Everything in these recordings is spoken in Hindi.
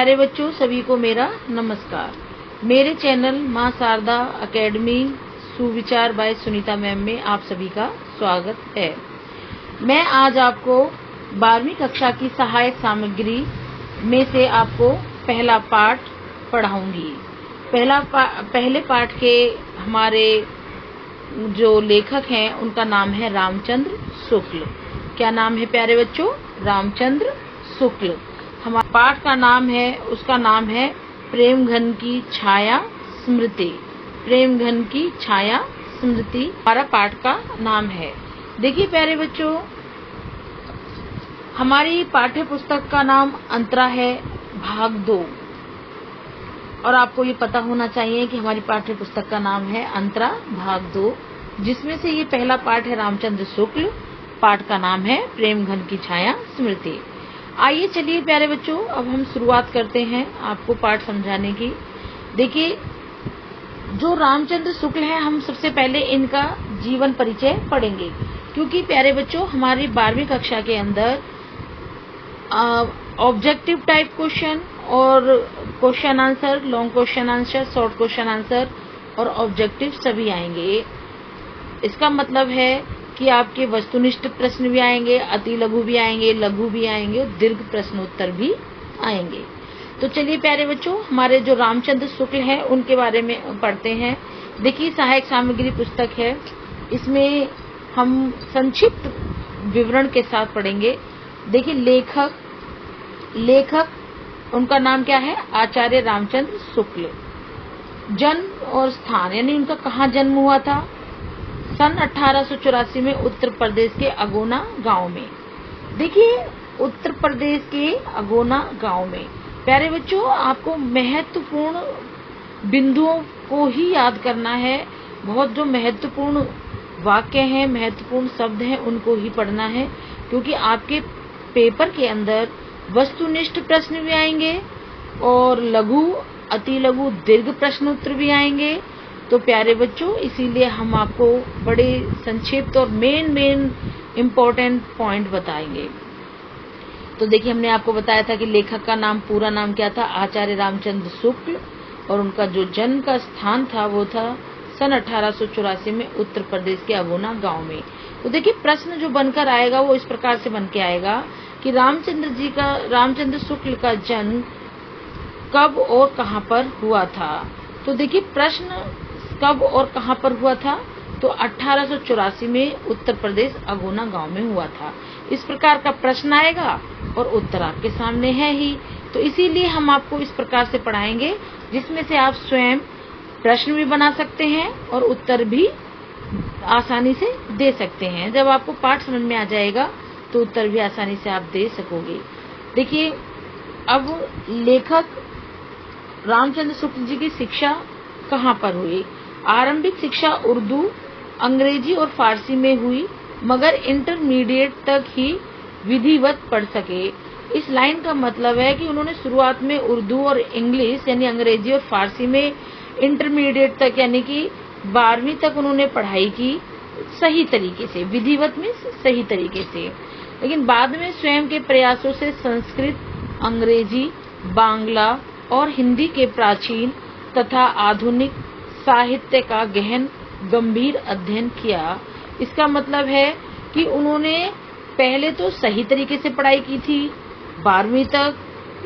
प्यारे बच्चों, सभी को मेरा नमस्कार। मेरे चैनल मां शारदा एकेडमी सुविचार बाय सुनीता मैम में आप सभी का स्वागत है। मैं आज आपको 12वीं कक्षा की सहायक सामग्री में से आपको पहला पाठ पढ़ाऊंगी। पहले पाठ के हमारे जो लेखक हैं उनका नाम है रामचंद्र शुक्ल। क्या नाम है प्यारे बच्चों? रामचंद्र शुक्ल। हमारा पाठ का नाम है, उसका नाम है प्रेम घन की छाया स्मृति। प्रेम घन की छाया स्मृति हमारा पाठ का नाम है। देखिए प्यारे बच्चों, हमारी पाठ्य पुस्तक का नाम अंतरा है भाग 2, और आपको ये पता होना चाहिए कि हमारी पाठ्य पुस्तक का नाम है अंतरा भाग 2, जिसमें से ये पहला पाठ है रामचंद्र शुक्ल। पाठ का नाम है प्रेम घन की छाया स्मृति। आइए चलिए प्यारे बच्चों, अब हम शुरुआत करते हैं आपको पाठ समझाने की। देखिए, जो रामचंद्र शुक्ल हैं, हम सबसे पहले इनका जीवन परिचय पढ़ेंगे, क्योंकि प्यारे बच्चों हमारी 12वीं कक्षा के अंदर ऑब्जेक्टिव टाइप क्वेश्चन और question answer, long question answer, short question answer और ऑब्जेक्टिव सभी आएंगे। इसका मतलब है कि आपके वस्तुनिष्ठ प्रश्न भी आएंगे, अति लघु भी आएंगे, लघु भी आएंगे, दीर्घ प्रश्नोत्तर भी आएंगे। तो चलिए प्यारे बच्चों, हमारे जो रामचंद्र शुक्ल हैं उनके बारे में पढ़ते हैं। देखिए, सहायक सामग्री पुस्तक है, इसमें हम संक्षिप्त विवरण के साथ पढ़ेंगे। देखिए, लेखक उनका नाम क्या है? आचार्य रामचंद्र शुक्ल। जन्म और स्थान, यानी उनका कहाँ जन्म हुआ था? सन 1884 में उत्तर प्रदेश के अगोना गांव में। देखिए, उत्तर प्रदेश के अगोना गांव में प्यारे बच्चों आपको महत्वपूर्ण बिंदुओं को ही याद करना है। बहुत जो महत्वपूर्ण वाक्य हैं, महत्वपूर्ण शब्द हैं, उनको ही पढ़ना है, क्योंकि आपके पेपर के अंदर वस्तुनिष्ठ प्रश्न भी आएंगे और लघु, अति लघु, दीर्घ प्रश्नोत्तर भी आएंगे। तो प्यारे बच्चों, इसीलिए हम आपको बड़े संक्षिप्त और मेन इम्पोर्टेंट पॉइंट बताएंगे। तो देखिए, हमने आपको बताया था कि लेखक का नाम, पूरा नाम क्या था? आचार्य रामचंद्र शुक्ल, और उनका जो जन्म का स्थान था वो था सन 1884 में उत्तर प्रदेश के अगोना गांव में। तो देखिए, प्रश्न जो बनकर आएगा वो इस प्रकार से बन के आएगा कि रामचंद्र शुक्ल का जन्म कब और कहां पर हुआ था। तो देखिए, प्रश्न कब और कहां पर हुआ था? तो 1884 में उत्तर प्रदेश अगोना गांव में हुआ था। इस प्रकार का प्रश्न आएगा और उत्तर आपके सामने है ही। तो इसीलिए हम आपको इस प्रकार से पढ़ाएंगे, जिसमें से आप स्वयं प्रश्न भी बना सकते हैं और उत्तर भी आसानी से दे सकते हैं। जब आपको पाठ समझ में आ जाएगा तो उत्तर भी आसानी से आप दे सकोगे। देखिए, अब लेखक रामचंद्र शुक्ल जी की शिक्षा कहाँ पर हुई? आरंभिक शिक्षा उर्दू, अंग्रेजी और फारसी में हुई, मगर इंटरमीडिएट तक ही विधिवत पढ़ सके। इस लाइन का मतलब है कि उन्होंने शुरुआत में उर्दू और इंग्लिश यानी अंग्रेजी और फारसी में इंटरमीडिएट तक यानी कि 12वीं तक उन्होंने पढ़ाई की सही तरीके से, विधिवत में सही तरीके से। लेकिन बाद में स्वयं के प्रयासों से संस्कृत, अंग्रेजी, बांग्ला और हिंदी के प्राचीन तथा आधुनिक साहित्य का गहन गंभीर अध्ययन किया। इसका मतलब है कि उन्होंने पहले तो सही तरीके से पढ़ाई की थी 12वीं तक,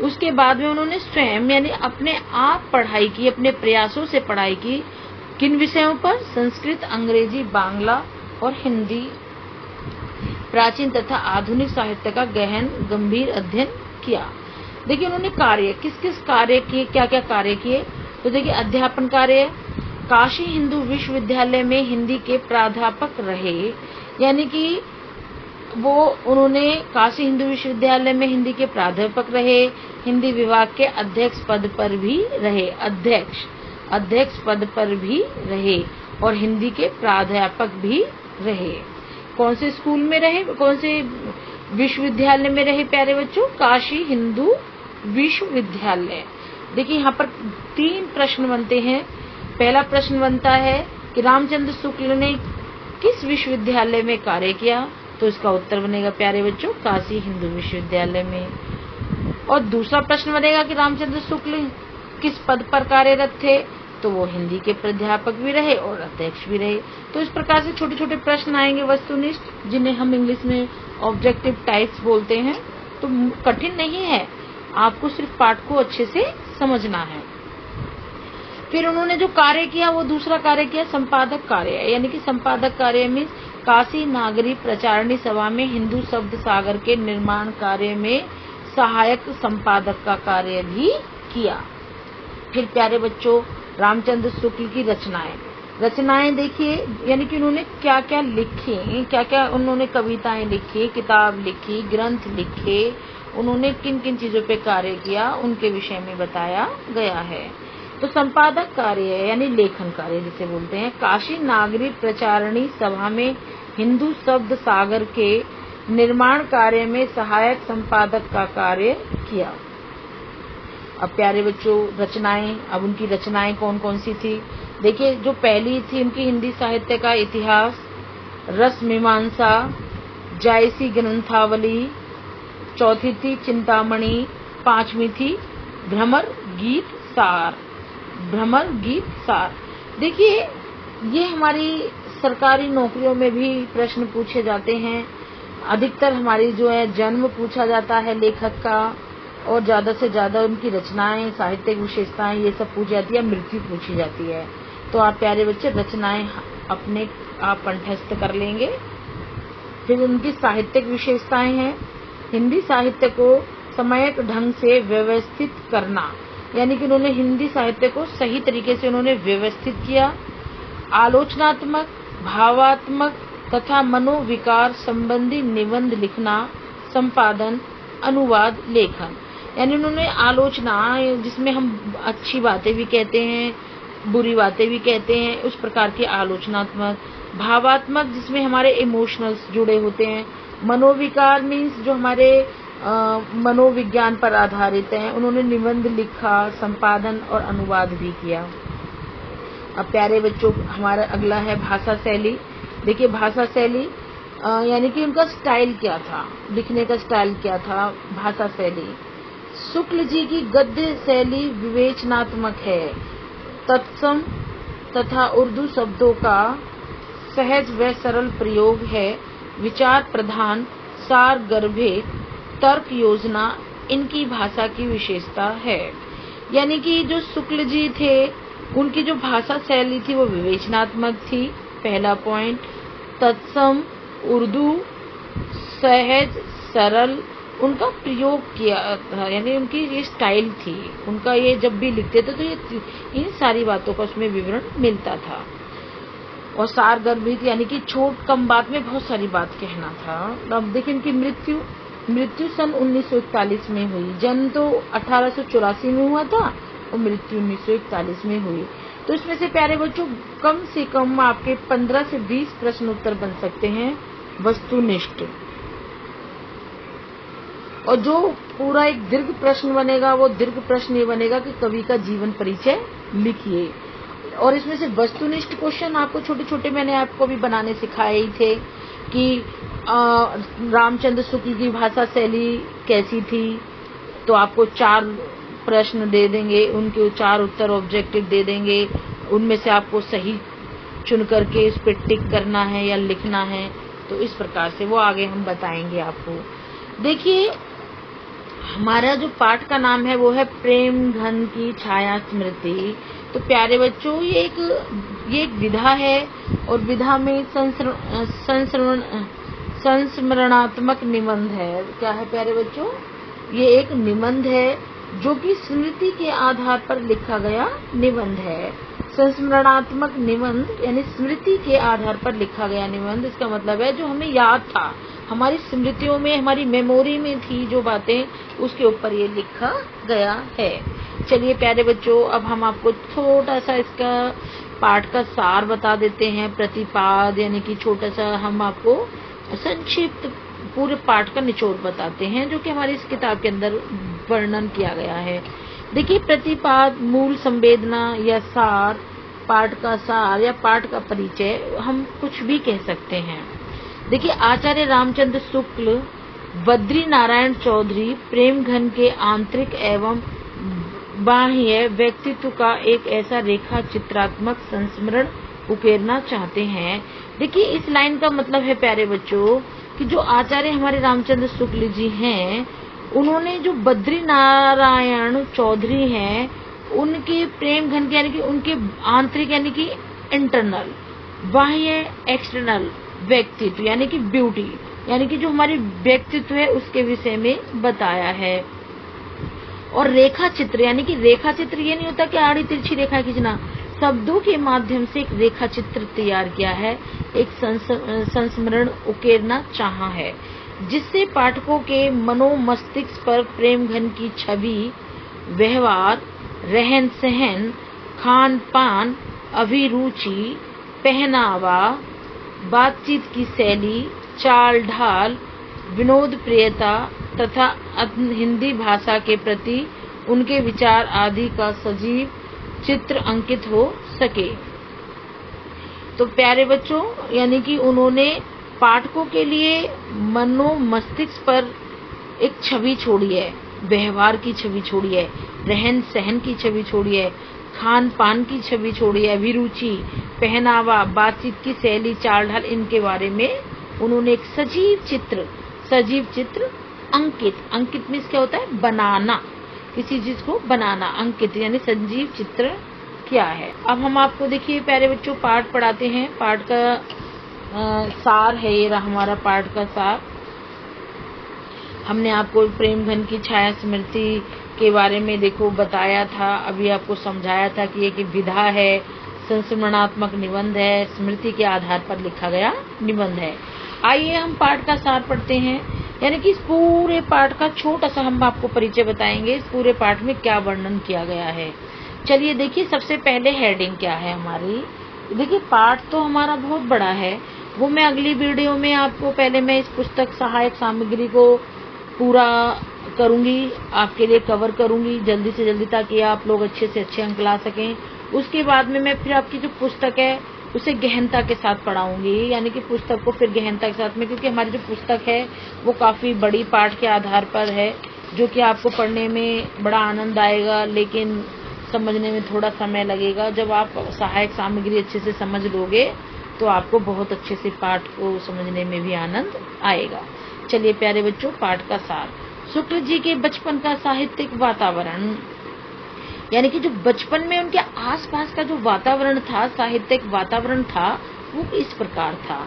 उसके बाद में उन्होंने स्वयं यानी अपने आप पढ़ाई की, अपने प्रयासों से पढ़ाई की। किन विषयों पर? संस्कृत, अंग्रेजी, बांग्ला और हिंदी, प्राचीन तथा आधुनिक साहित्य का गहन गंभीर अध्ययन किया। देखिए, उन्होंने कार्य किस किस कार्य किए, क्या क्या कार्य किए? तो देखिए, अध्यापन कार्य, काशी हिंदू विश्वविद्यालय में हिंदी के प्राध्यापक रहे, यानी कि वो उन्होंने काशी हिंदू विश्वविद्यालय में हिंदी के प्राध्यापक रहे, हिंदी विभाग के अध्यक्ष पद पर भी रहे, अध्यक्ष पद पर भी रहे और हिंदी के प्राध्यापक भी रहे। कौन से स्कूल में रहे, कौन से विश्वविद्यालय में रहे प्यारे बच्चों? काशी हिंदू विश्वविद्यालय। देखिए, यहाँ पर 3 प्रश्न बनते हैं। पहला प्रश्न बनता है कि रामचंद्र शुक्ल ने किस विश्वविद्यालय में कार्य किया? तो इसका उत्तर बनेगा प्यारे बच्चों काशी हिंदू विश्वविद्यालय में। और दूसरा प्रश्न बनेगा कि रामचंद्र शुक्ल किस पद पर कार्यरत थे, तो वो हिंदी के प्राध्यापक भी रहे और अध्यक्ष भी रहे। तो इस प्रकार से छोटे छोटे प्रश्न आएंगे वस्तुनिष्ठ, जिन्हें हम इंग्लिश में ऑब्जेक्टिव टाइप्स बोलते हैं। तो कठिन नहीं है, आपको सिर्फ पाठ को अच्छे से समझना है। फिर उन्होंने जो कार्य किया वो दूसरा कार्य किया संपादक कार्य, यानी कि संपादक कार्य में काशी नागरी प्रचारणी सभा में हिंदू शब्द सागर के निर्माण कार्य में सहायक संपादक का कार्य भी किया। फिर प्यारे बच्चों, रामचंद्र शुक्ल की रचनाएं देखिए, यानी कि उन्होंने क्या क्या लिखे, क्या क्या उन्होंने कविताएं लिखी, किताब लिखी, ग्रंथ लिखे, उन्होंने किन किन चीजों पे कार्य किया, उनके विषय में बताया गया है। तो संपादक कार्य यानी लेखन कार्य जिसे बोलते हैं, काशी नागरी प्रचारणी सभा में हिंदू शब्द सागर के निर्माण कार्य में सहायक संपादक का कार्य किया। अब प्यारे बच्चों, रचनाएं, अब उनकी रचनाएं कौन कौन सी थी देखिए। जो पहली थी उनकी हिंदी साहित्य का इतिहास, रस मीमांसा, जायसी ग्रंथावली, चौथी थी चिंतामणि, पांचवी थी भ्रमर गीत सार। देखिए, ये हमारी सरकारी नौकरियों में भी प्रश्न पूछे जाते हैं। अधिकतर हमारी जो है जन्म पूछा जाता है लेखक का, और ज्यादा से ज्यादा उनकी रचनाएं, साहित्यिक विशेषताएं, ये सब पूछी जाती है, मृत्यु पूछी जाती है। तो आप प्यारे बच्चे रचनाएं अपने आप कंठस्थ कर लेंगे। फिर उनकी साहित्यिक विशेषताएं हैं, हिंदी साहित्य को समयक ढंग से व्यवस्थित करना, यानी कि उन्होंने हिंदी साहित्य को सही तरीके से उन्होंने व्यवस्थित किया। आलोचनात्मक, भावात्मक तथा मनोविकार संबंधी निबंध लिखना, संपादन, अनुवाद, लेखन, यानी उन्होंने आलोचना, जिसमें हम अच्छी बातें भी कहते हैं, बुरी बातें भी कहते हैं, उस प्रकार की आलोचनात्मक। भावात्मक, जिसमें हमारे इमोशनल्स जुड़े होते हैं। मनोविकार मीन्स जो हमारे मनोविज्ञान पर आधारित हैं, उन्होंने निबंध लिखा, संपादन और अनुवाद भी किया। अब प्यारे बच्चों, हमारा अगला है भाषा शैली। देखिए, भाषा शैली यानी कि उनका स्टाइल क्या था, लिखने का स्टाइल क्या था, भाषा शैली। शुक्ल जी की गद्य शैली विवेचनात्मक है, तत्सम तथा उर्दू शब्दों का सहज व सरल प्रयोग है, विचार प्रधान, सार गर्भे, तर्क योजना इनकी भाषा की विशेषता है। यानी कि जो शुक्ल जी थे, उनकी जो भाषा शैली थी वो विवेचनात्मक थी, पहला पॉइंट। तत्सम, उर्दू, सहज, सरल, उनका प्रयोग किया था, यानी उनकी ये स्टाइल थी, उनका ये जब भी लिखते थे तो ये इन सारी बातों का उसमें विवरण मिलता था। और सार गर्भित, यानी कि छोट कम बात में बहुत सारी बात कहना था। अब देखिए, इनकी मृत्यु सन 1941 में हुई। जन्म तो 1884 में हुआ था और मृत्यु 1941 में हुई। तो इसमें से प्यारे बच्चों, कम से कम आपके 15 से 20 प्रश्न उत्तर बन सकते हैं वस्तुनिष्ठ। और जो पूरा एक दीर्घ प्रश्न बनेगा, वो दीर्घ प्रश्न ये बनेगा कि कवि का जीवन परिचय लिखिए। और इसमें से वस्तुनिष्ठ क्वेश्चन आपको छोटे छोटे मैंने आपको भी बनाने सिखाए ही थे कि रामचंद्र शुक्ल की भाषा शैली कैसी थी। तो आपको 4 प्रश्न दे देंगे, उनके 4 उत्तर ऑब्जेक्टिव दे देंगे, उनमें से आपको सही चुन करके इस पे टिक करना है या लिखना है। तो इस प्रकार से वो आगे हम बताएंगे आपको। देखिए, हमारा जो पाठ का नाम है वो है प्रेम घन की छाया स्मृति। तो प्यारे बच्चों, ये एक विधा है और विधा में संस्मरणात्मक निबंध है। क्या है प्यारे बच्चों? ये एक निबंध है जो कि स्मृति के आधार पर लिखा गया निबंध है। संस्मरणात्मक निबंध यानी स्मृति के आधार पर लिखा गया निबंध। इसका मतलब है जो हमें याद था, हमारी स्मृतियों में, हमारी मेमोरी में थी जो बातें, उसके ऊपर ये लिखा गया है। चलिए प्यारे बच्चों, अब हम आपको थोड़ा सा इसका पाठ का सार बता देते हैं। प्रतिपाद यानी कि छोटा सा हम आपको संक्षिप्त पूरे पाठ का निचोड़ बताते हैं, जो कि हमारी इस किताब के अंदर वर्णन किया गया है। देखिए, प्रतिपाद मूल संवेदना या सार, पाठ का सार या पाठ का परिचय, हम कुछ भी कह सकते हैं। देखिए, आचार्य रामचंद्र शुक्ल बद्री नारायण चौधरी प्रेम घन के आंतरिक एवं बाह्य व्यक्तित्व का एक ऐसा रेखा चित्रात्मक संस्मरण उकेरना चाहते हैं। देखिए, इस लाइन का मतलब है प्यारे बच्चों कि जो आचार्य हमारे रामचंद्र शुक्ल जी हैं, उन्होंने जो बद्री नारायण चौधरी हैं, उनके प्रेम घन के यानी कि उनके आंतरिक यानी कि इंटरनल, बाह्य एक्सटर्नल व्यक्तित्व यानी कि ब्यूटी यानी कि जो हमारी व्यक्तित्व है उसके विषय में बताया है। और रेखा चित्र यानी कि रेखा चित्र ये नहीं होता कि आड़ी तिरछी रेखा खींचना, शब्दों के माध्यम से एक रेखा चित्र तैयार किया है, एक संस्मरण उकेरना चाहा है, जिससे पाठकों के मनो मस्तिष्क पर प्रेम घन की छवि, व्यवहार, रहन सहन, खान पान, अभिरुचि, पहनावा, बातचीत की शैली, चाल ढाल, विनोद प्रियता तथा हिंदी भाषा के प्रति उनके विचार आदि का सजीव चित्र अंकित हो सके। तो प्यारे बच्चों, यानी कि उन्होंने पाठकों के लिए मनो मस्तिष्क पर एक छवि छोड़ी है, व्यवहार की छवि छोड़ी है, रहन सहन की छवि छोड़ी है, खान पान की छवि छोड़ी है, अभिरुचि, पहनावा, बातचीत की शैली, चाल ढाल, इनके बारे में उन्होंने एक सजीव चित्र अंकित मीन्स क्या होता है? बनाना, किसी चीज को बनाना, अंकित यानी सजीव चित्र क्या है। अब हम आपको देखिए प्यारे बच्चों पाठ पढ़ाते हैं। पाठ का सार है, ये रहा हमारा पाठ का सार। हमने आपको प्रेम घन की छाया स्मृति के बारे में देखो बताया था, अभी आपको समझाया था कि एक विधा है, संस्मरणात्मक निबंध है, स्मृति के आधार पर लिखा गया निबंध है। आइए हम पाठ का सार पढ़ते हैं, यानी कि इस पूरे पाठ का छोटा सा हम आपको परिचय बताएंगे, इस पूरे पाठ में क्या वर्णन किया गया है। चलिए देखिए, सबसे पहले हेडिंग क्या है हमारी। देखिए, पाठ तो हमारा बहुत बड़ा है, वो मैं अगली वीडियो में आपको, पहले मैं इस पुस्तक सहायक सामग्री को पूरा करूंगी, आपके लिए कवर करूंगी जल्दी से जल्दी, ताकि आप लोग अच्छे से अच्छे अंक ला सकें। उसके बाद में मैं फिर आपकी जो पुस्तक है उसे गहनता के साथ पढ़ाऊंगी, यानी कि पुस्तक को फिर गहनता के साथ में, क्योंकि हमारी जो पुस्तक है वो काफी बड़ी पाठ के आधार पर है, जो कि आपको पढ़ने में बड़ा आनंद आएगा, लेकिन समझने में थोड़ा समय लगेगा। जब आप सहायक सामग्री अच्छे से समझ लोगे तो आपको बहुत अच्छे से पाठ को समझने में भी आनंद आएगा। चलिए प्यारे बच्चों, पाठ का सार। शुक्ल जी के बचपन का साहित्यिक वातावरण, यानी कि जो बचपन में उनके आसपास का जो वातावरण था, साहित्यिक वातावरण था, वो इस प्रकार था।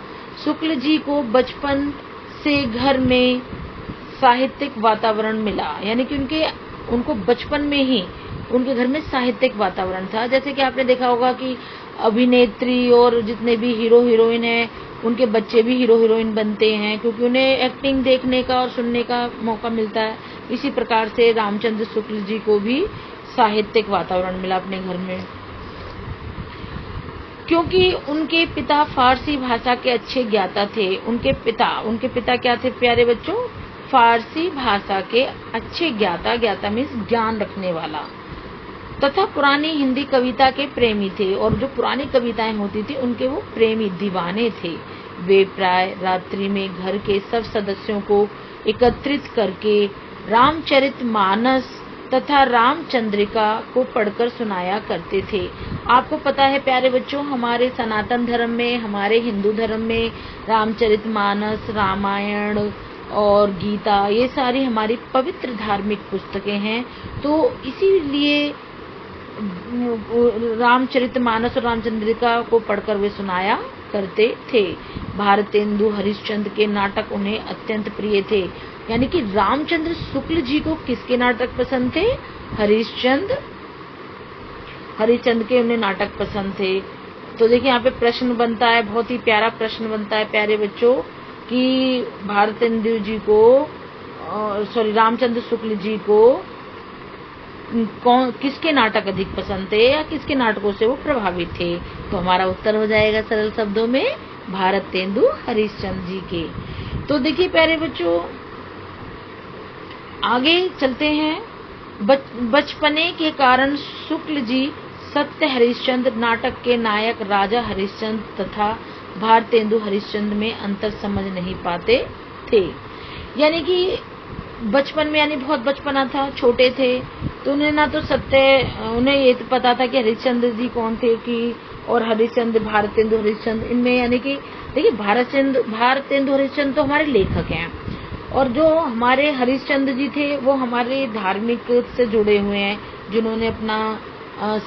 शुक्ल जी को बचपन से घर में साहित्यिक वातावरण मिला, यानी कि उनको बचपन में ही उनके घर में साहित्यिक वातावरण था। जैसे कि आपने देखा होगा कि अभिनेत्री और जितने भी हीरो हीरोइन हैं, उनके बच्चे भी हीरो हीरोइन बनते हैं, क्योंकि उन्हें एक्टिंग देखने का और सुनने का मौका मिलता है। इसी प्रकार से रामचंद्र शुक्ल जी को भी साहित्यिक वातावरण मिला अपने घर में, क्योंकि उनके पिता फारसी भाषा के अच्छे ज्ञाता थे। उनके पिता क्या थे प्यारे बच्चों? फारसी भाषा के अच्छे ज्ञाता मीन्स ज्ञान रखने वाला, तथा पुरानी हिंदी कविता के प्रेमी थे। और जो पुरानी कविताएं होती थी उनके वो प्रेमी दीवाने थे। वे प्राय रात्रि में घर के सब सदस्यों को एकत्रित करके रामचरितमानस तथा रामचंद्रिका को पढ़कर सुनाया करते थे। आपको पता है प्यारे बच्चों, हमारे सनातन धर्म में, हमारे हिंदू धर्म में रामचरितमानस, रामायण और गीता, ये सारी हमारी पवित्र धार्मिक पुस्तकें हैं। तो इसीलिए रामचरितमानस और रामचंद्रिका को पढ़कर वे सुनाया करते थे। भारतेंदु हरिश्चंद्र के नाटक उन्हें अत्यंत प्रिय थे। यानी कि रामचंद्र शुक्ल जी को किसके नाटक पसंद थे? हरिश्चंद्र के उन्हें नाटक पसंद थे। तो देखिए यहाँ पे प्रश्न बनता है, बहुत ही प्यारा प्रश्न बनता है प्यारे बच्चों, कि भारतेंदु जी को रामचंद्र शुक्ल जी को किसके नाटक अधिक पसंद थे या किसके नाटकों से वो प्रभावित थे? तो हमारा उत्तर हो जाएगा सरल शब्दों में भारतेंदु हरिश्चंद्र जी के। तो देखिए प्यारे बच्चों, आगे चलते हैं। बचपने के कारण शुक्ल जी सत्य हरिश्चंद्र नाटक के नायक राजा हरिश्चंद्र तथा भारतेंदु हरिश्चंद्र में अंतर समझ नहीं पाते थे। यानी कि बचपन में, यानी बहुत बचपना था, छोटे थे, तो उन्हें ना तो उन्हें ये तो पता था कि हरिश्चंद्र जी कौन थे कि, और हरिश्चंद्र, भारतेंदु हरिश्चंद्र, इनमें यानी कि देखिए भारतेंदु हरिश्चंद्र तो हमारे लेखक हैं, और जो हमारे हरिश्चंद्र जी थे वो हमारे धार्मिक से जुड़े हुए हैं, जिन्होंने अपना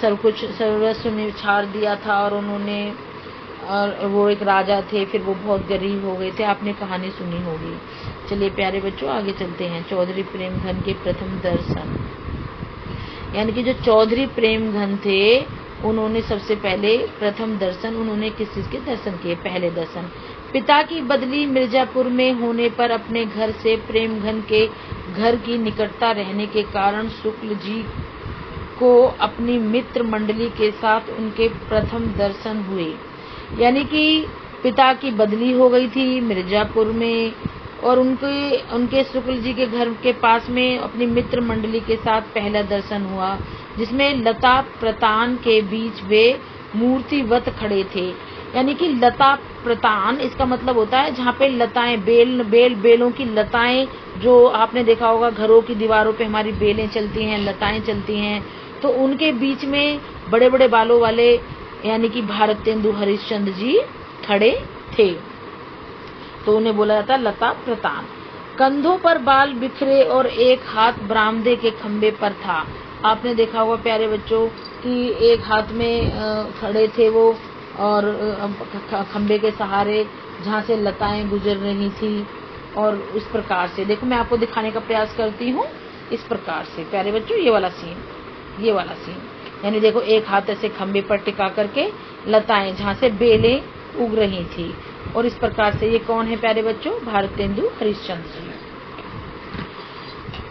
सब कुछ सर्वस्व निछावर दिया था, और उन्होंने, और वो एक राजा थे, फिर वो बहुत गरीब हो गए थे, आपने कहानी सुनी होगी। चलिए प्यारे बच्चों आगे चलते हैं। चौधरी प्रेमघन के प्रथम दर्शन, यानी कि जो चौधरी प्रेमघन थे उन्होंने सबसे पहले प्रथम दर्शन, उन्होंने किस चीज के दर्शन किए? पहले दर्शन। पिता की बदली मिर्जापुर में होने पर अपने घर से प्रेमघन के घर की निकटता रहने के कारण शुक्ल जी को अपनी मित्र मंडली के साथ उनके प्रथम दर्शन हुए। यानी कि पिता की बदली हो गई थी मिर्जापुर में, और उनके शुक्ल जी के घर के पास में अपनी मित्र मंडली के साथ पहला दर्शन हुआ, जिसमें लता प्रतान के बीच वे मूर्तिवत खड़े थे। यानी कि लता प्रतान, इसका मतलब होता है जहाँ पे लताएं, बेलों की लताएं, जो आपने देखा होगा घरों की दीवारों पे हमारी बेलें चलती हैं, लताएं चलती हैं, तो उनके बीच में बड़े बड़े बालों वाले यानी कि भारतेंदु हरिश्चंद्र जी खड़े थे, तो उन्हें बोला जाता है लता प्रतान। कंधों पर बाल बिखरे और एक हाथ बरामदे के खंबे पर था। आपने देखा होगा प्यारे बच्चों कि एक हाथ में खड़े थे वो, और खंबे के सहारे जहाँ से लताएं गुजर रही थी, और उस प्रकार से देखो मैं आपको दिखाने का प्रयास करती हूँ। इस प्रकार से प्यारे बच्चों ये वाला सीन, यानी देखो एक हाथ ऐसे खंबे पर टिका करके लताएं जहाँ से बेलें उग रही थी, और इस प्रकार से ये कौन है प्यारे बच्चों? भारतेंदु हरिश्चंद्र जी।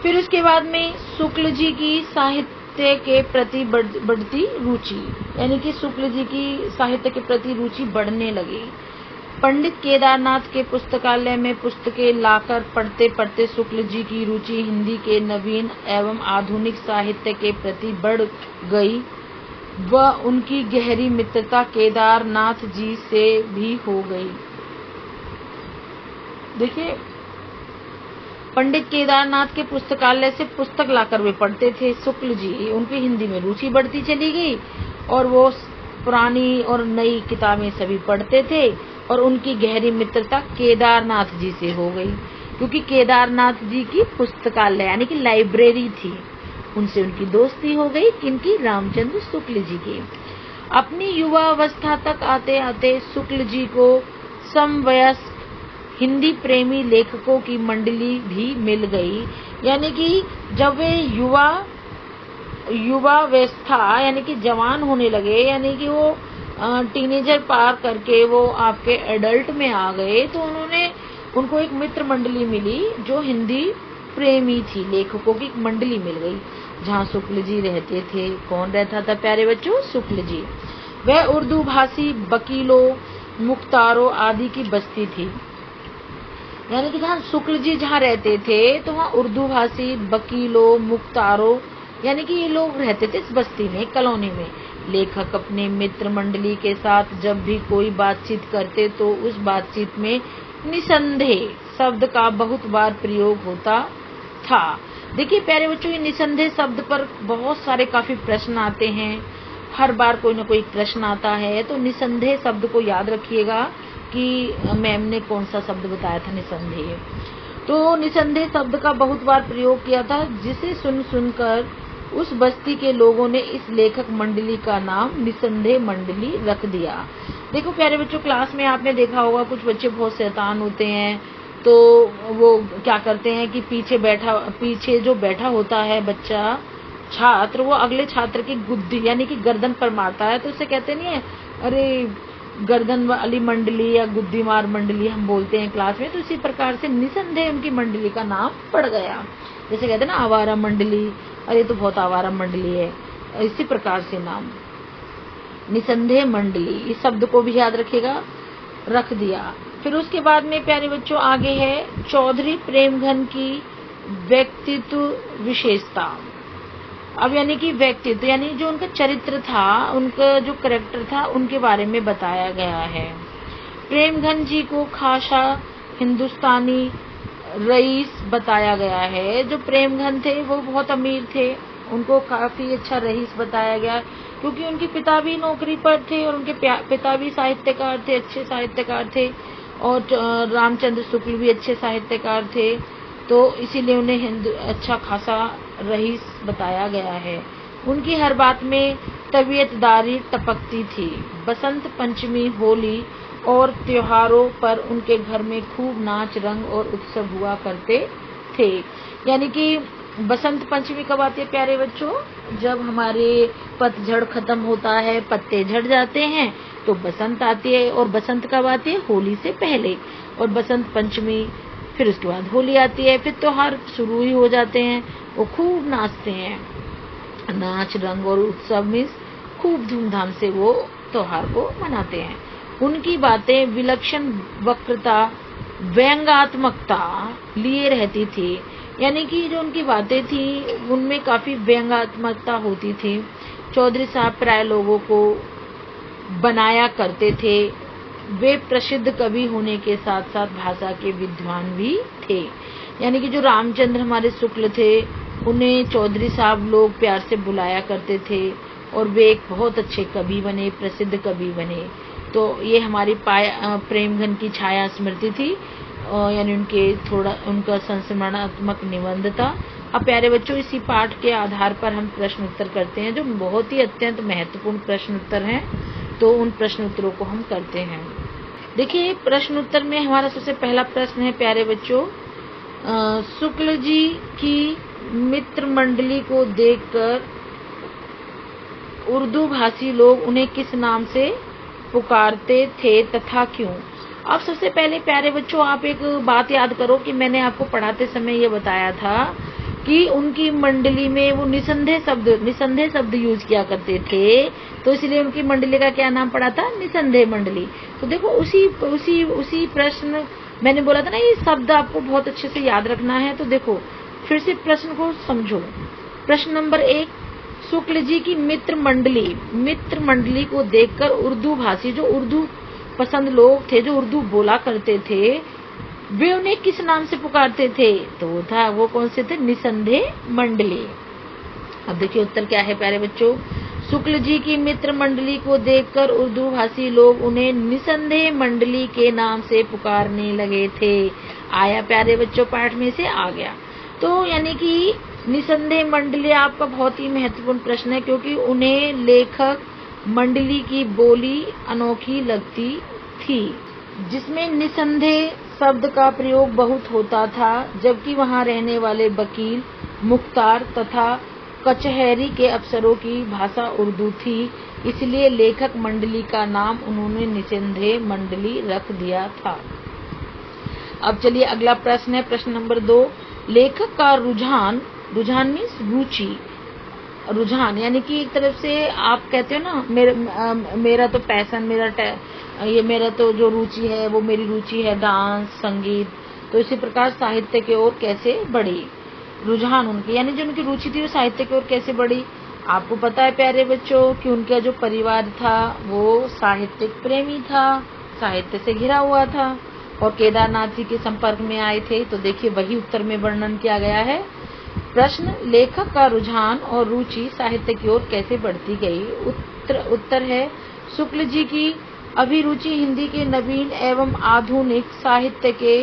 फिर उसके बाद में शुक्ल जी की साहित्य के प्रति बढ़ती रुचि, यानी कि शुक्ल जी की साहित्य के प्रति रुचि बढ़ने लगी। पंडित केदारनाथ के पुस्तकालय में पुस्तकें लाकर पढ़ते पढ़ते शुक्ल जी की रुचि हिंदी के नवीन एवं आधुनिक साहित्य के प्रति बढ़ गई, व उनकी गहरी मित्रता केदारनाथ जी से भी हो गई। देखिए पंडित केदारनाथ के पुस्तकालय से पुस्तक लाकर वे पढ़ते थे शुक्ल जी, उनकी हिंदी में रुचि बढ़ती चली गई, और वो पुरानी और नई किताबें सभी पढ़ते थे, और उनकी गहरी मित्रता केदारनाथ जी से हो गई, क्योंकि केदारनाथ जी की पुस्तकालय यानी कि लाइब्रेरी थी, उनसे उनकी दोस्ती हो गई। किनकी? रामचंद्र शुक्ल जी की। अपनी युवा अवस्था तक आते आते शुक्ल जी को समवयस्क हिंदी प्रेमी लेखकों की मंडली भी मिल गई, यानी कि जब वे युवावस्था यानी कि जवान होने लगे, यानी कि वो टीनेजर पार करके वो आपके एडल्ट में आ गए, तो उनको एक मित्र मंडली मिली जो हिंदी प्रेमी थी, लेखकों की एक मंडली मिल गई जहाँ शुक्ल जी रहते थे। कौन रहता था प्यारे बच्चों? शुक्ल जी। वह उर्दू भाषी वकीलों, मुख्तारों आदि की बस्ती थी, यानी कि जहाँ शुक्ल जी जहाँ रहते थे तो वहाँ उर्दू भाषी, वकीलों, मुख्तारों यानी कि ये लोग रहते थे इस बस्ती में, कॉलोनी में। लेखक अपने मित्र मंडली के साथ जब भी कोई बातचीत करते तो उस बातचीत में निसंदेह शब्द का बहुत बार प्रयोग होता था। देखिए प्यारे बच्चों, ये निसंदेह शब्द पर बहुत सारे काफी प्रश्न आते हैं, हर बार कोई ना कोई प्रश्न आता है, तो निसंदेह शब्द को याद रखिएगा कि मैम ने कौन सा शब्द बताया था, निसंदेह। तो निसंदेह शब्द का बहुत बार प्रयोग किया था, जिसे सुनकर उस बस्ती के लोगों ने इस लेखक मंडली का नाम निसंदेह मंडली रख दिया। देखो प्यारे बच्चों, क्लास में आपने देखा होगा कुछ बच्चे बहुत शैतान होते हैं, तो वो क्या करते हैं कि पीछे जो बैठा होता है बच्चा, छात्र, वो अगले छात्र की गुद्दी यानी कि गर्दन पर मारता है, तो उसे कहते नहीं है अरे गर्दन वाली मंडली या गुद्दी मार मंडली हम बोलते हैं क्लास में। तो इसी प्रकार से निसंदेह उनकी मंडली का नाम पड़ गया। जैसे कहते हैं ना आवारा मंडली, अरे तो बहुत आवारा मंडली है, इसी प्रकार से नाम निसंदेह मंडली, इस शब्द को भी याद रखिएगा, रख दिया। फिर उसके बाद में प्यारे बच्चों आगे है चौधरी प्रेमघन की व्यक्तित्व विशेषता। अब यानी कि व्यक्तित्व यानी जो उनका चरित्र था, उनका जो कैरेक्टर था, उनके बारे में बताया गया है। प्रेमघन जी को खासा हिंदुस्तानी रईस बताया गया है। जो प्रेमघन थे वो बहुत अमीर थे, उनको काफी अच्छा रईस बताया गया, क्योंकि उनके पिता भी नौकरी पर थे और उनके पिता भी साहित्यकार थे, अच्छे साहित्यकार थे, और रामचंद्र शुक्ल भी अच्छे साहित्यकार थे, तो इसीलिए उन्हें अच्छा खासा रईस बताया गया है। उनकी हर बात में तबीयतदारी टपकती थी। बसंत पंचमी, होली और त्योहारों पर उनके घर में खूब नाच रंग और उत्सव हुआ करते थे। यानी कि बसंत पंचमी कब आती है प्यारे बच्चों? जब हमारे पतझड़ खत्म होता है, पत्ते झड़ जाते हैं, तो बसंत आती है। और बसंत कब आती है? होली से पहले। और बसंत पंचमी, फिर उसके बाद होली आती है, फिर त्योहार शुरू ही हो जाते हैं। वो खूब नाचते हैं, नाच रंग और उत्सव में खूब धूमधाम से वो त्योहार को मनाते हैं। उनकी बातें विलक्षण वक्रता, व्यंग्यात्मकता लिए रहती थी। यानी कि जो उनकी बातें थी उनमें काफी व्यंग्यात्मकता होती थी। चौधरी साहब प्राय लोगों को बनाया करते थे। वे प्रसिद्ध कवि होने के साथ साथ भाषा के विद्वान भी थे। यानी कि जो रामचंद्र हमारे शुक्ल थे, उन्हें चौधरी साहब लोग प्यार से बुलाया करते थे, और वे एक बहुत अच्छे कवि बने, प्रसिद्ध कवि बने। तो ये हमारी प्रेमघन की छाया स्मृति थी, यानी उनका संस्मरणात्मक निबंध था। अब प्यारे बच्चों, इसी पाठ के आधार पर हम प्रश्न उत्तर करते हैं, जो बहुत ही अत्यंत महत्वपूर्ण प्रश्न उत्तर हैं। तो उन प्रश्न उत्तरों को हम करते हैं। देखिए, प्रश्न उत्तर में हमारा सबसे पहला प्रश्न है प्यारे बच्चों, शुक्ल जी की मित्र मंडली को देखकर उर्दू भाषी लोग उन्हें किस नाम से पुकारते थे तथा क्यों? अब सबसे पहले प्यारे बच्चों, आप एक बात याद करो कि मैंने आपको पढ़ाते समय ये बताया था कि उनकी मंडली में वो निसंदेह शब्द यूज किया करते थे, तो इसलिए उनकी मंडली का क्या नाम पड़ा था? निसंदेह मंडली। तो देखो, उसी प्रश्न मैंने बोला था ना, ये शब्द आपको बहुत अच्छे से याद रखना है। तो देखो, फिर से प्रश्न को समझो। प्रश्न नंबर 1, शुक्ल जी की मित्र मंडली को देखकर उर्दू भाषी, जो उर्दू पसंद लोग थे, जो उर्दू बोला करते थे, वे उन्हें किस नाम से पुकारते थे? तो वो कौन से थे? निसंदेह मंडली। अब देखिए उत्तर क्या है प्यारे बच्चों, शुक्ल जी की मित्र मंडली को देखकर उर्दू भाषी लोग उन्हें निसंदेह मंडली के नाम से पुकारने लगे थे। आया प्यारे बच्चों, पाठ में से आ गया। तो यानी कि निसंदेह मंडली आपका बहुत ही महत्वपूर्ण प्रश्न है, क्योंकि उन्हें लेखक मंडली की बोली अनोखी लगती थी, जिसमें निसंदेह शब्द का प्रयोग बहुत होता था, जबकि वहां रहने वाले वकील, मुख्तार तथा कचहरी के अफसरों की भाषा उर्दू थी। इसलिए लेखक मंडली का नाम उन्होंने निसंदेह मंडली रख दिया था। अब चलिए अगला प्रश्न है, प्रश्न नंबर 2, लेखक का रुझान मीन्स रुचि, रुझान यानी कि एक तरफ से आप कहते हो ना, मेरा तो पैशन, मेरा तो जो रुचि है वो मेरी रुचि है डांस, संगीत। तो इसी प्रकार साहित्य की ओर कैसे बढ़ी? रुझान उनकी, यानी जो उनकी रुचि थी वो साहित्य की ओर कैसे बढ़ी? आपको पता है प्यारे बच्चों कि उनका जो परिवार था वो साहित्यिक प्रेमी था, साहित्य से घिरा हुआ था, और केदारनाथ जी के संपर्क में आए थे। तो देखिए वही उत्तर में वर्णन किया गया है। प्रश्न, लेखक का रुझान और रुचि साहित्य की ओर कैसे बढ़ती गई? उत्तर है, शुक्ल जी की अभिरुचि हिंदी के नवीन एवं आधुनिक साहित्य के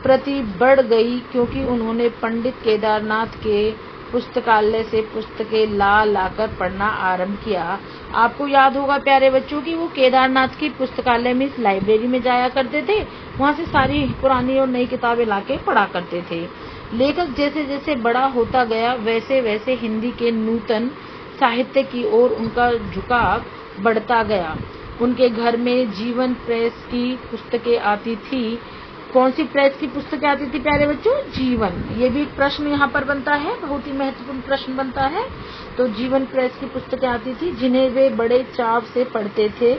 प्रति बढ़ गई, क्योंकि उन्होंने पंडित केदारनाथ के पुस्तकालय से पुस्तकें लाकर पढ़ना आरंभ किया। आपको याद होगा प्यारे बच्चों कि वो केदारनाथ की पुस्तकालय में, इस लाइब्रेरी में जाया करते थे, वहां से सारी पुरानी और नई किताबें लाके पढ़ा करते थे। लेखक जैसे जैसे बड़ा होता गया, वैसे वैसे हिंदी के नूतन साहित्य की ओर उनका झुकाव बढ़ता गया। उनके घर में जीवन प्रेस की पुस्तकें आती थी। कौन सी प्रेस की पुस्तकें आती थी प्यारे बच्चों? जीवन। ये भी एक प्रश्न यहाँ पर बनता है, बहुत ही महत्वपूर्ण प्रश्न बनता है। तो जीवन प्रेस की पुस्तकें आती थी, जिन्हें वे बड़े चाव से पढ़ते थे।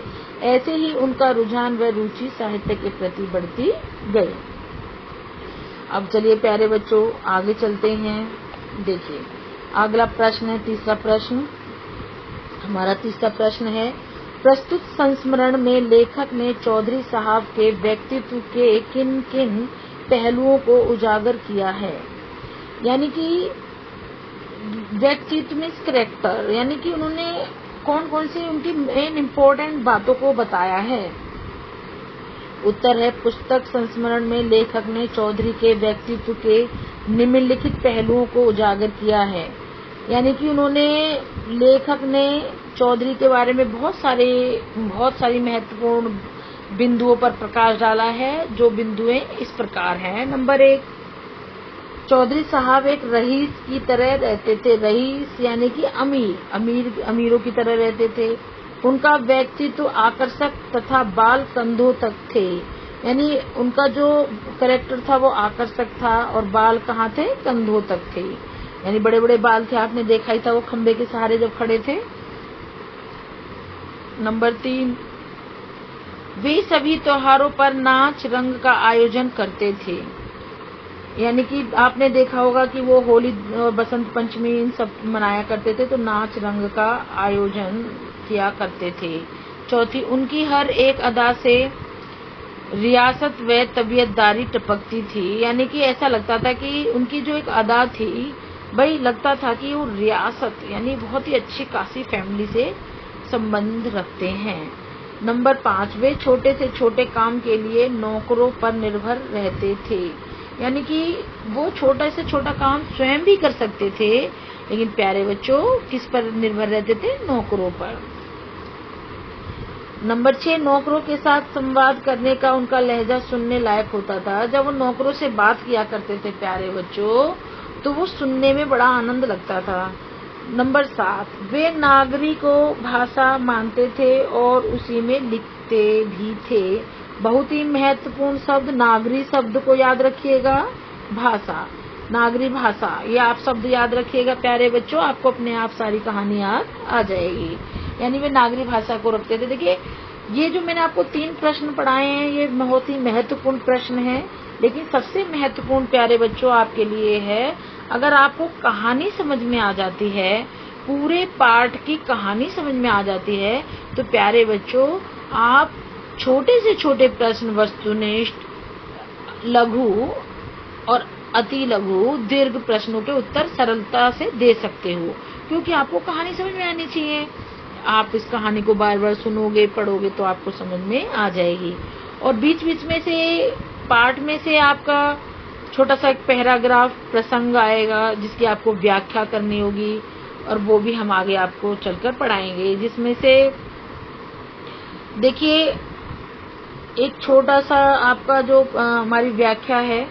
ऐसे ही उनका रुझान व रुचि साहित्य के प्रति बढ़ती गई। अब चलिए प्यारे बच्चों आगे चलते हैं। देखिए अगला प्रश्न है, तीसरा प्रश्न। हमारा तीसरा प्रश्न है, प्रस्तुत संस्मरण में लेखक ने चौधरी साहब के व्यक्तित्व के किन किन पहलुओं को उजागर किया है। यानी कि व्यक्तित्व में कैरेक्टर, यानी कि उन्होंने कौन कौन सी उनकी मेन इम्पोर्टेंट बातों को बताया है। उत्तर है, पुस्तक संस्मरण में लेखक ने चौधरी के व्यक्तित्व के निम्नलिखित पहलुओं को उजागर किया है। यानी कि उन्होंने, लेखक ने चौधरी के बारे में बहुत सारी महत्वपूर्ण बिंदुओं पर प्रकाश डाला है, जो बिंदुएं इस प्रकार हैं। नंबर 1, चौधरी साहब एक रईस की तरह रहते थे। रईस यानी कि अमीरों की तरह रहते थे। उनका व्यक्तित्व आकर्षक तथा बाल कंधों तक थे। यानी उनका जो कैरेक्टर था वो आकर्षक था और बाल कहाँ थे, कंधों तक थे। यानी बड़े बड़े बाल थे, आपने देखा ही था वो खंबे के सहारे जब खड़े थे। नंबर 3, वे सभी त्योहारों पर नाच रंग का आयोजन करते थे। यानी कि आपने देखा होगा कि वो होली, बसंत पंचमी इन सब मनाया करते थे, तो नाच रंग का आयोजन किया करते थे। चौथी, उनकी हर एक अदा से रियासत व तबीयतदारी टपकती थी। यानी कि ऐसा लगता था कि उनकी जो एक अदा थी, भाई लगता था कि वो रियासत यानी बहुत ही अच्छी काशी फैमिली से संबंध रखते हैं। नंबर 5, वे छोटे से छोटे काम के लिए नौकरों पर निर्भर रहते थे। यानी कि वो छोटा से छोटा काम स्वयं भी कर सकते थे, लेकिन प्यारे बच्चों किस पर निर्भर रहते थे, नौकरों पर। नंबर 6, नौकरों के साथ संवाद करने का उनका लहजा सुनने लायक होता था। जब वो नौकरों से बात किया करते थे प्यारे बच्चों, तो वो सुनने में बड़ा आनंद लगता था। नंबर 7, वे नागरिको भाषा मानते थे और उसी में लिखते भी थे। बहुत ही महत्वपूर्ण शब्द नागरी शब्द को याद रखिएगा, भाषा, नागरी भाषा, ये आप शब्द याद रखिएगा प्यारे बच्चों, आपको अपने आप सारी कहानी याद आ जाएगी। यानी वे नागरी भाषा को रखते थे। देखिए, ये जो मैंने आपको 3 प्रश्न पढ़ाए हैं, ये बहुत ही महत्वपूर्ण प्रश्न है। लेकिन सबसे महत्वपूर्ण प्यारे बच्चों आपके लिए है, अगर आपको कहानी समझ में आ जाती है, पूरे पाठ की कहानी समझ में आ जाती है, तो प्यारे बच्चों आप छोटे से छोटे प्रश्न, वस्तुनिष्ठ, लघु और अति लघु, दीर्घ प्रश्नों के उत्तर सरलता से दे सकते हो, क्योंकि आपको कहानी समझ में आनी चाहिए। आप इस कहानी को बार बार सुनोगे, पढ़ोगे तो आपको समझ में आ जाएगी। और बीच बीच में से पाठ में से आपका छोटा सा एक पैराग्राफ प्रसंग आएगा, जिसकी आपको व्याख्या करनी होगी, और वो भी हम आगे आपको चलकर पढ़ाएंगे। जिसमें से देखिए, एक छोटा सा आपका जो हमारी व्याख्या है,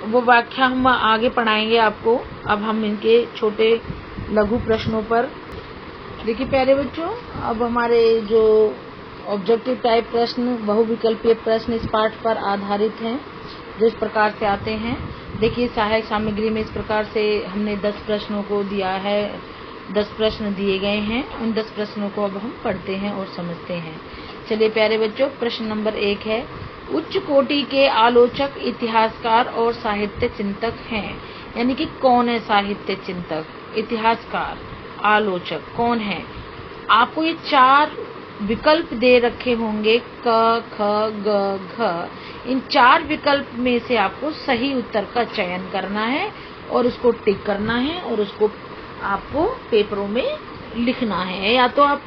वो व्याख्या हम आगे पढ़ाएंगे आपको। अब हम इनके छोटे लघु प्रश्नों पर देखिए प्यारे बच्चों, अब हमारे जो ऑब्जेक्टिव टाइप प्रश्न, बहुविकल्पीय प्रश्न इस पाठ पर आधारित हैं, जो इस प्रकार से आते हैं। देखिए, सहायक सामग्री में इस प्रकार से हमने 10 प्रश्नों को दिया है, 10 प्रश्न दिए गए हैं। उन 10 प्रश्नों को अब हम पढ़ते हैं और समझते हैं। चलिए प्यारे बच्चों, प्रश्न नंबर 1 है, उच्च कोटि के आलोचक, इतिहासकार और साहित्य चिंतक हैं। यानी कि कौन है साहित्य चिंतक, इतिहासकार, आलोचक कौन है? आपको ये 4 विकल्प दे रखे होंगे, क, ख, ग, घ। इन 4 विकल्प में से आपको सही उत्तर का चयन करना है और उसको टिक करना है, और उसको आपको पेपरों में लिखना है। या तो आप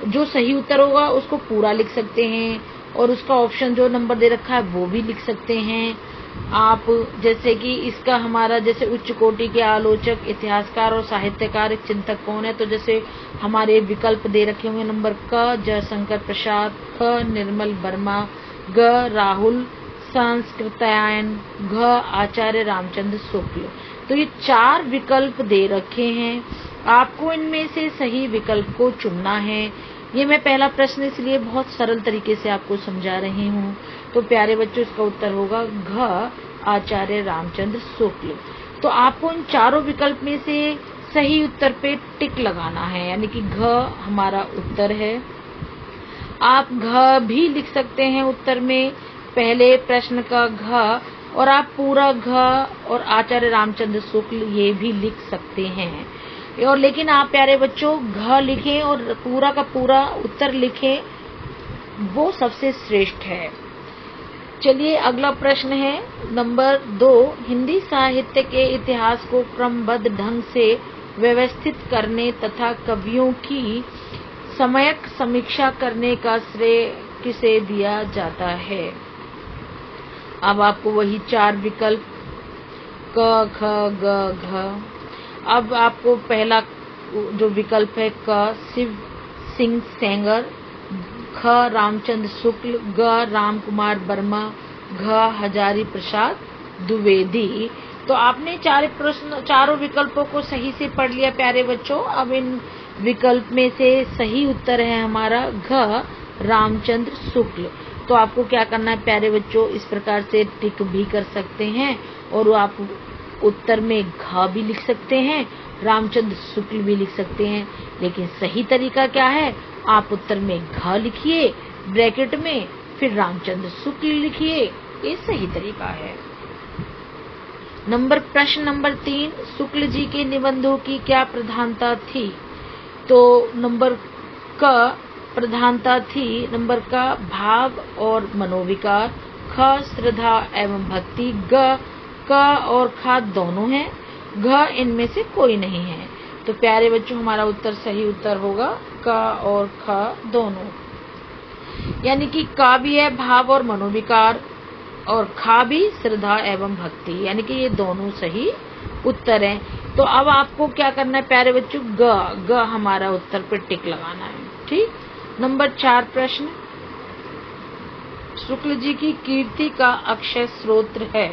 जो सही उत्तर होगा उसको पूरा लिख सकते हैं, और उसका ऑप्शन जो नंबर दे रखा है वो भी लिख सकते हैं आप। जैसे कि इसका हमारा, जैसे उच्च कोटि के आलोचक, इतिहासकार और साहित्यकार चिंतक कौन है, तो जैसे हमारे विकल्प दे रखे होंगे, नंबर क, जयशंकर प्रसाद, ख, निर्मल वर्मा, ग, राहुल संस्कृतायन, घ, आचार्य रामचंद्र शुक्ल। तो ये 4 विकल्प दे रखे हैं, आपको इनमें से सही विकल्प को चुनना है। ये मैं पहला प्रश्न इसलिए बहुत सरल तरीके से आपको समझा रही हूँ। तो प्यारे बच्चों, इसका उत्तर होगा घ, आचार्य रामचंद्र शुक्ल। तो आपको इन 4 विकल्प में से सही उत्तर पे टिक लगाना है, यानी कि घ हमारा उत्तर है। आप घ भी लिख सकते हैं उत्तर में, पहले प्रश्न का घ, और आप पूरा घ और आचार्य रामचंद्र शुक्ल ये भी लिख सकते हैं। और लेकिन आप प्यारे बच्चों घ लिखें और पूरा का पूरा उत्तर लिखें, वो सबसे श्रेष्ठ है। चलिए अगला प्रश्न है नंबर 2। हिंदी साहित्य के इतिहास को क्रमबद्ध ढंग से व्यवस्थित करने तथा कवियों की समयक समीक्षा करने का श्रेय किसे दिया जाता है? अब आपको वही 4 विकल्प क, ख, ग, घ। अब आपको पहला जो विकल्प है क शिव सिंह सेंगर, ख रामचंद्र शुक्ल, ग राम कुमार वर्मा, घ हजारी प्रसाद द्विवेदी। तो आपने चारों विकल्पों को सही से पढ़ लिया प्यारे बच्चों। अब इन विकल्प में से सही उत्तर है हमारा घ रामचंद्र शुक्ल। तो आपको क्या करना है प्यारे बच्चों, इस प्रकार से टिक भी कर सकते हैं और आप उत्तर में घ भी लिख सकते हैं, रामचंद्र शुक्ल भी लिख सकते हैं। लेकिन सही तरीका क्या है, आप उत्तर में घ लिखिए ब्रैकेट में, फिर रामचंद्र शुक्ल लिखिए, ये सही तरीका है। प्रश्न नंबर 3, शुक्ल जी के निबंधों की क्या प्रधानता थी? तो नंबर क प्रधानता थी, नंबर का भाव और मनोविकार, ख श्रद्धा एवं भक्ति, ग क और ख दोनों हैं, घ इनमें से कोई नहीं है। तो प्यारे बच्चों हमारा उत्तर सही उत्तर होगा क और ख दोनों, यानी कि क भी है भाव और मनोविकार और ख भी श्रद्धा एवं भक्ति, यानी कि ये दोनों सही उत्तर हैं। तो अब आपको क्या करना है प्यारे बच्चों, ग हमारा उत्तर पर टिक लगाना है। ठीक। नंबर 4 प्रश्न, शुक्ल जी की कीर्ति का अक्षय स्रोत्र है,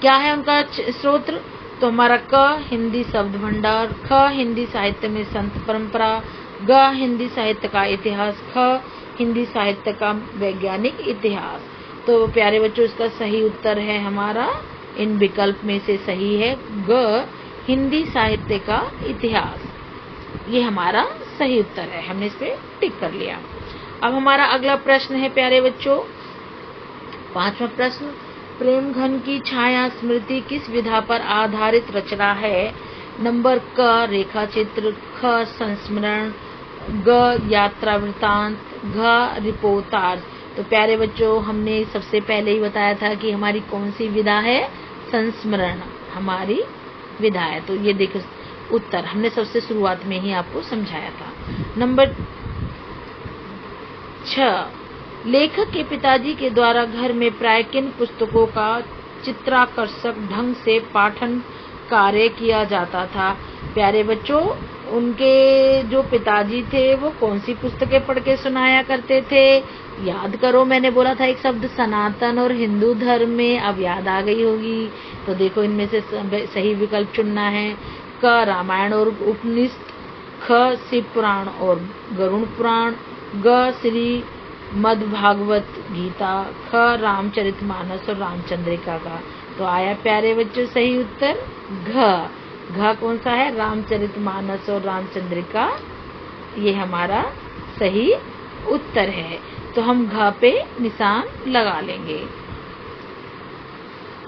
क्या है उनका स्रोत्र? तो हमारा क हिंदी शब्द भंडार, ख हिंदी साहित्य में संत परंपरा, ग हिंदी साहित्य का इतिहास, ख हिंदी साहित्य का वैज्ञानिक इतिहास। तो प्यारे बच्चों इसका सही उत्तर है हमारा, इन विकल्प में से सही है ग हिंदी साहित्य का इतिहास, ये हमारा सही उत्तर है। हमने इस पे टिक कर लिया। अब हमारा अगला प्रश्न है प्यारे बच्चों 5वां प्रश्न, प्रेम घन की छाया स्मृति किस विधा पर आधारित रचना है? नंबर क रेखा चित्र, ख संस्मरण, ग यात्रा वृतांत, घ रिपोर्टाज। तो प्यारे बच्चों हमने सबसे पहले ही बताया था कि हमारी कौन सी विधा है, संस्मरण हमारी विधा है। तो ये देखो उत्तर हमने सबसे शुरुआत में ही आपको समझाया था। नंबर 6, लेखक के पिताजी के द्वारा घर में प्राय किन पुस्तकों का चित्राकर्षक ढंग से पाठन कार्य किया जाता था? प्यारे बच्चों उनके जो पिताजी थे वो कौन सी पुस्तकें पढ़ के सुनाया करते थे? याद करो, मैंने बोला था एक शब्द सनातन और हिंदू धर्म में, अब याद आ गई होगी। तो देखो इनमें से सही विकल्प चुनना है, क रामायण और उपनिषद, ख शिव पुराण और गरुड़ पुराण, ग श्री मद् भागवत गीता, ख रामचरितमानस और रामचंद्रिका का। तो आया प्यारे बच्चों सही उत्तर घ कौन सा है, रामचरितमानस और रामचंद्रिका, ये हमारा सही उत्तर है। तो हम घ पे निशान लगा लेंगे।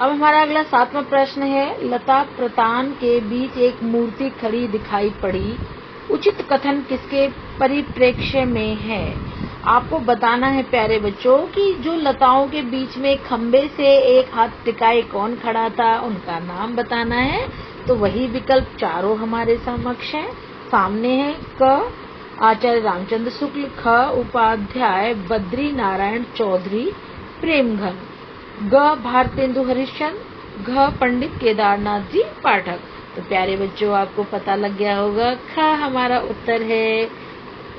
अब हमारा अगला 7वां प्रश्न है, लता प्रतान के बीच एक मूर्ति खड़ी दिखाई पड़ी, उचित कथन किसके परिप्रेक्ष्य में है? आपको बताना है प्यारे बच्चों कि जो लताओं के बीच में खंबे से एक हाथ टिकाए कौन खड़ा था, उनका नाम बताना है। तो वही विकल्प चारों हमारे समक्ष हैं, सामने है क आचार्य रामचंद्र शुक्ल, ख उपाध्याय बद्री नारायण चौधरी प्रेमघन, ग भारतेंदु हरिश्चंद्र, घ पंडित केदारनाथ जी पाठक। तो प्यारे बच्चों आपको पता लग गया होगा, ख हमारा उत्तर है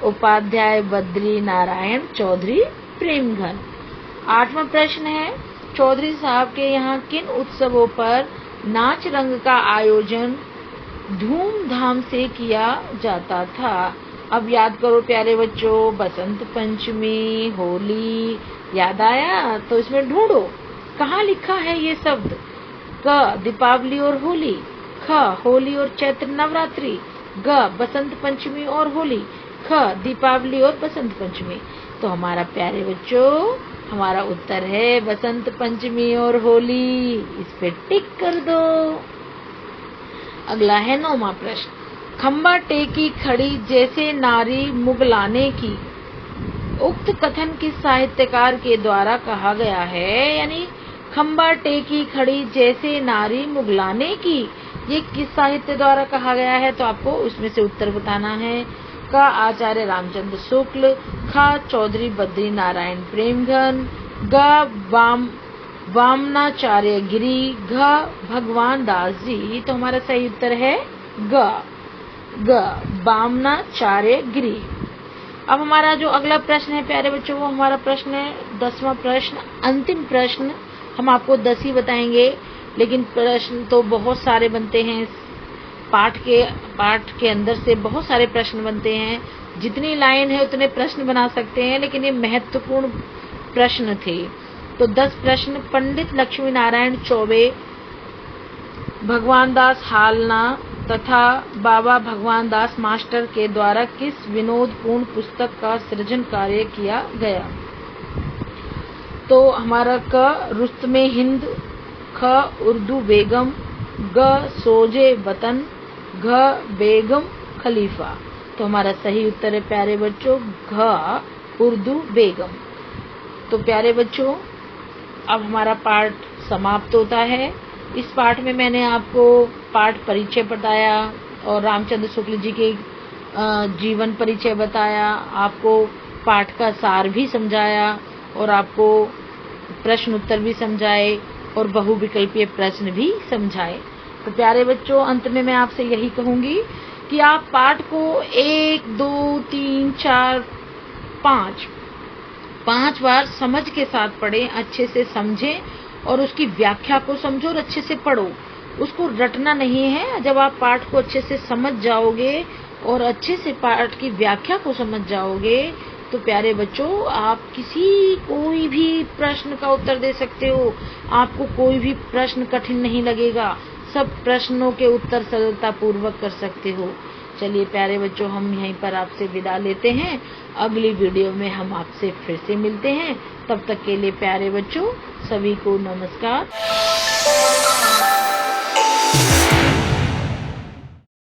उपाध्याय बद्री नारायण चौधरी प्रेमघन। 8वां प्रश्न है, चौधरी साहब के यहाँ किन उत्सवों पर नाच रंग का आयोजन धूमधाम से किया जाता था? अब याद करो प्यारे बच्चों, बसंत पंचमी, होली, याद आया? तो इसमें ढूंढो कहाँ लिखा है ये शब्द। क दीपावली और होली, ख होली और चैत्र नवरात्रि, ग बसंत पंचमी और होली, ख दीपावली और बसंत पंचमी। तो हमारा प्यारे बच्चों हमारा उत्तर है बसंत पंचमी और होली, इस पे टिक कर दो। अगला है 9वां प्रश्न, खंबा टेकी खड़ी जैसे नारी मुगलाने की, उक्त कथन किस साहित्यकार के द्वारा कहा गया है? यानी खंबा टेकी खड़ी जैसे नारी मुगलाने की, ये किस साहित्य द्वारा कहा गया है? तो आपको उसमें से उत्तर बताना है। क आचार्य रामचंद्र शुक्ल, ख चौधरी बद्री नारायण प्रेमघन, ग वामनाचार्य गिरी, घ भगवान दास जी। तो हमारा सही उत्तर है ग वामनाचार्य गिरी। अब हमारा जो अगला प्रश्न है प्यारे बच्चों, वो हमारा प्रश्न है 10वां प्रश्न, अंतिम प्रश्न। हम आपको 10 ही बताएंगे, लेकिन प्रश्न तो बहुत सारे बनते हैं। पाठ के अंदर से बहुत सारे प्रश्न बनते हैं। जितनी लाइन है उतने प्रश्न बना सकते हैं, लेकिन ये महत्वपूर्ण प्रश्न थे। तो 10 प्रश्न। पंडित लक्ष्मी नारायण चौबे, भगवान दास हालना तथा बाबा भगवान दास मास्टर के द्वारा किस विनोदपूर्ण पुस्तक का सृजन कार्य किया गया? तो हमारा क रुस्तमे हिंद, ख उर्दू बेगम, ग सोजे वतन, घ बेगम खलीफा। तो हमारा सही उत्तर है प्यारे बच्चों घ उर्दू बेगम। तो प्यारे बच्चों, अब हमारा पाठ समाप्त होता है। इस पाठ में मैंने आपको पाठ परिचय बताया और रामचंद्र शुक्ल जी के जीवन परिचय बताया, आपको पाठ का सार भी समझाया और आपको प्रश्न उत्तर भी समझाए और बहुविकल्पीय प्रश्न भी समझाए। तो प्यारे बच्चों, अंत में मैं आपसे यही कहूंगी कि आप पाठ को 1, 2, 3, 4, 5 बार समझ के साथ पढ़ें, अच्छे से समझें और उसकी व्याख्या को समझो और अच्छे से पढ़ो। उसको रटना नहीं है। जब आप पाठ को अच्छे से समझ जाओगे और अच्छे से पाठ की व्याख्या को समझ जाओगे, तो प्यारे बच्चों, आप कोई भी प्रश्न का उत्तर दे सकते हो। आपको कोई भी प्रश्न कठिन नहीं लगेगा। सब प्रश्नों के उत्तर सरलता पूर्वक कर सकते हो। चलिए प्यारे बच्चों, हम यहीं पर आपसे विदा लेते हैं। अगली वीडियो में हम आपसे फिर से मिलते हैं। तब तक के लिए प्यारे बच्चों, सभी को नमस्कार।